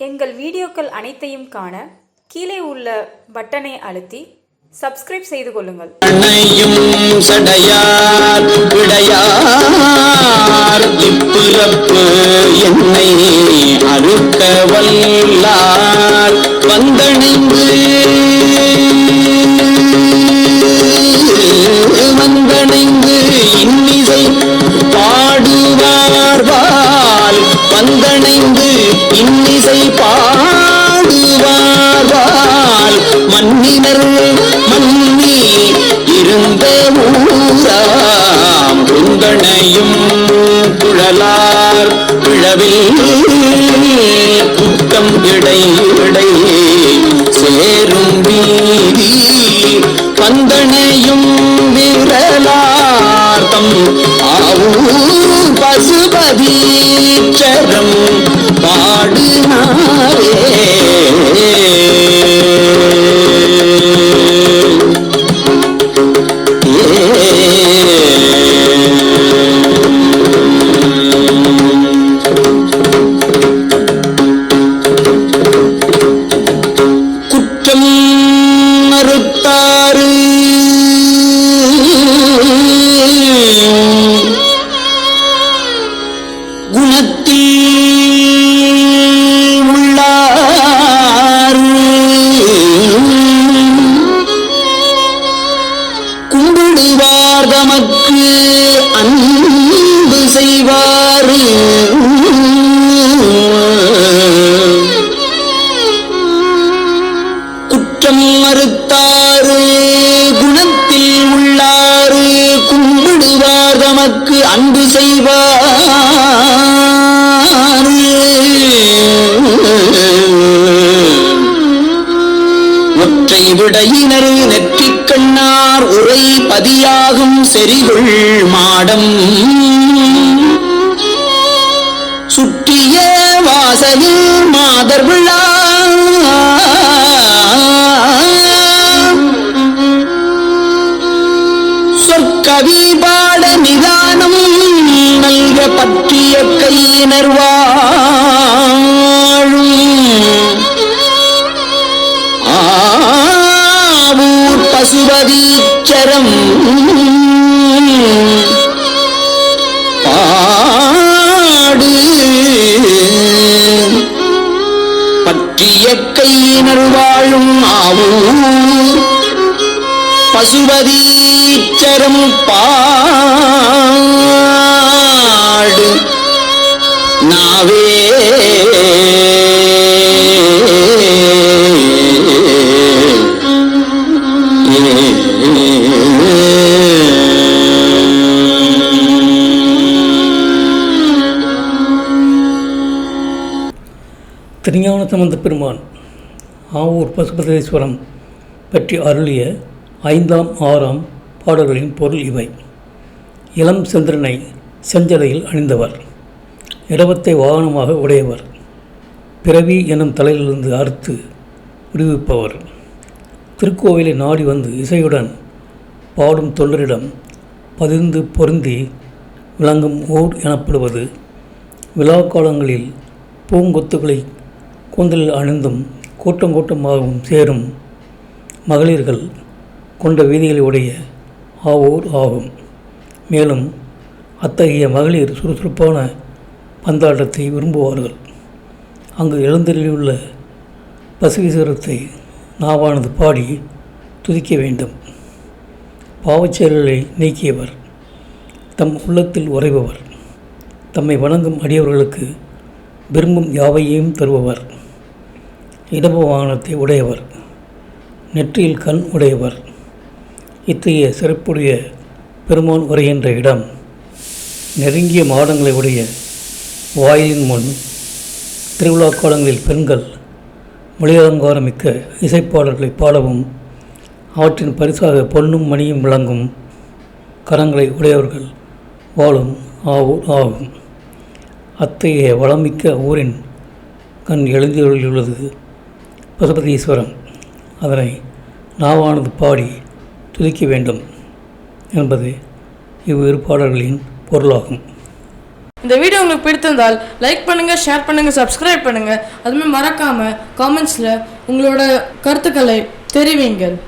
எங்கள் வீடியோக்கள் அனைத்தையும் காண கீழே உள்ள பட்டனை அழுத்தி சப்ஸ்கிரைப் செய்து கொள்ளுங்கள். அன்னையும் சடையார் விடையார் இப்பிறப்பு என்னை அறுக்க வல்லார் வந்தணிந்து இன்னிசை பாடுவார்வால் வந்தணைந்து இன்னிசை பாடுவார்வால் மன்னினர் மன்னி இருந்த ஊராம் குந்தனையும் குழலார் பிழவில் கூட்டம் இடை இடை சேரும் வீதி பந்தனையும் விரலார்த்தம் ஆவூர் பசுபதீச்சரம் பாடுனாரே. குற்றம் மறுத்தாறு குணத்தில் உள்ளார் கும்பிடுவார் தமக்கு அன்பு செய்வார் குற்றம் மறுத்தாறு குணத்தில் உள்ளாறு கும்பிடுவார் தமக்கு அன்பு செய்வார் ஒற்றை விடையினர் நெற்றிக் கண்ணார் உரை பதியாகும் செறிகுள் மாடம் சுற்றிய வாசலில் மாதர் விழா சொற்கவி பாட நிதானம் நல்க பற்றிய கையினர் வாழும் ஆவூர் பசுபதீச்சரம் பாடு பற்றிய கையினர் வாழும் ஆவூர் பசுபதீச்சரம் பாடு நாவே திருஞான சம்பந்த பெருமான் ஆவூர் பசுபதீஸ்வரம் பற்றி அருளிய 5ஆம் 6ஆம் பாடல்களின் பொருள் இவை. இளம் சந்திரனை செஞ்சடையில் அணிந்தவர், இடவத்தை வாகனமாக உடையவர், பிறவி எனும் தலையிலிருந்து அறுத்து விடுவிப்பவர், திருக்கோவிலை நாடி வந்து இசையுடன் பாடும் தொண்டரிடம் பதிந்து பொருந்தி விளங்கும் ஓர் எனப்படுவது, விழாக்காலங்களில் பூங்கொத்துக்களை கூந்தலில் அணிந்தும் கூட்டம் கூட்டமாகவும் சேரும் மகளிர்கள் கொண்ட வீதிகளை உடைய ஆவோர் ஆகும். மேலும் அத்தகைய மகளிர் சுறுசுறுப்பான பந்தாட்டத்தை விரும்புவார்கள். அங்கு எழுந்தருளியுள்ள பசுவீஸ்வரத்தை நாவானது பாடி துதிக்க வேண்டும். பாவச்செயல்களை நீக்கியவர், தம் உள்ளத்தில் உறைபவர், தம்மை வணங்கும் அடியவர்களுக்கு விரும்பும் யாவையையும் தருபவர், இடப வாகனத்தை உடையவர், நெற்றியில் கண் உடையவர். இத்தகைய சிறப்புடைய பெருமான் உரைகின்ற இடம் நெருங்கிய மாடங்களை உடைய வாயிலின் முன் திருவிழா காலங்களில் பெண்கள் மொழியலங்காரமிக்க இசைப்பாடல்களை பாடவும் அவற்றின் பரிசாக பொன்னும் மணியும் விளங்கும் கரங்களை உடையவர்கள் வாழும் ஆவூர் ஆகும். அத்தகைய வளமிக்க ஊரின் கண் எழுந்துள்ளது பசுபதீஸ்வரம். அதனை நாவானது பாடி துதிக்க வேண்டும் என்பது இவ்விரு பாடல்களின் பொருளாகும். இந்த வீடியோ உங்களுக்கு பிடித்திருந்தால் லைக் பண்ணுங்கள், ஷேர் பண்ணுங்கள், சப்ஸ்கிரைப் பண்ணுங்கள். அதுமாதிரி மறக்காமல் காமெண்ட்ஸில் உங்களோட கருத்துக்களை தெரிவிங்கள்.